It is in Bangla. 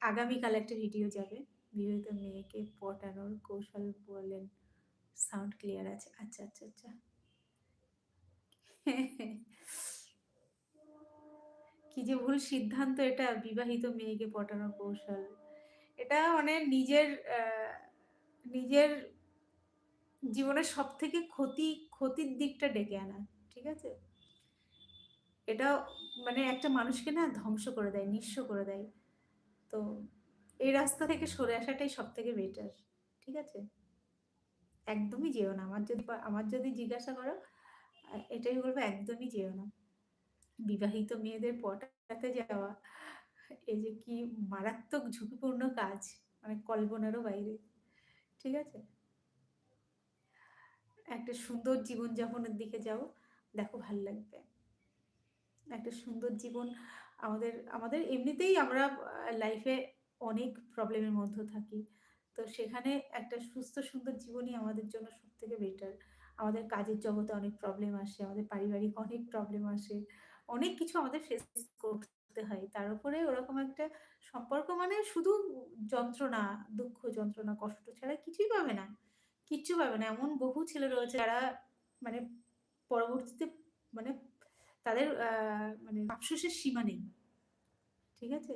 আগামীকাল একটা ভিডিও যাবে। বিবাহিত মেয়েকে পটানোর কৌশল বলেন। সাউন্ড ক্লিয়ার আছে। আচ্ছা, আচ্ছা, আচ্ছা। কি যে ভুল সিদ্ধান্ত এটা, বিবাহিত মেয়েকে পটানোর কৌশল। এটা মানে আ নিজের জীবনের সবথেকে ক্ষতির দিকটা ডেকে আনা। ঠিক আছে? এটা মানে একটা মানুষকে না ধ্বংস করে দেয়, নিঃস্ব করে দেয়। তো এই রাস্তা থেকে সরে আসাটাই সবথেকে বেটার। ঠিক আছে? একদমই যেও না। আমার যদি জিজ্ঞাসা করো, এটাই বলব, একদমই যেও না। বিবাহিত মেয়েদের পটাতে যাওয়া, এই যে কি মারাত্মক ঝুঁকিপূর্ণ কাজ, মানে কল্পনারও বাইরে। ঠিক আছে? একটা সুন্দর জীবনযাপনের দিকে যাও, দেখো ভাল লাগবে। একটা সুন্দর জীবন, আমাদের এমনিতেই আমরা লাইফে অনেক প্রবলেমের মধ্যে থাকি। তো সেখানে একটা সুস্থ সুন্দর জীবনই আমাদের জন্য সবথেকে বেটার। আমাদের কাজের জগতে অনেক প্রবলেম আসে, আমাদের পারিবারিক অনেক প্রবলেম আসে। অনেক কিছু আমাদের ফেস করতে হয়। তার উপরে ওরকম একটা সম্পর্ক মানে শুধু যন্ত্রণা, দুঃখ, যন্ত্রণা, কষ্ট ছাড়া কিছুই পাবে না। কিচ্ছু পাবে না। এমন বহু ছেলে রয়েছে যারা মানে পরবর্তীতে মানে তাদের মানে আফসোসের সীমা নেই। ঠিক আছে?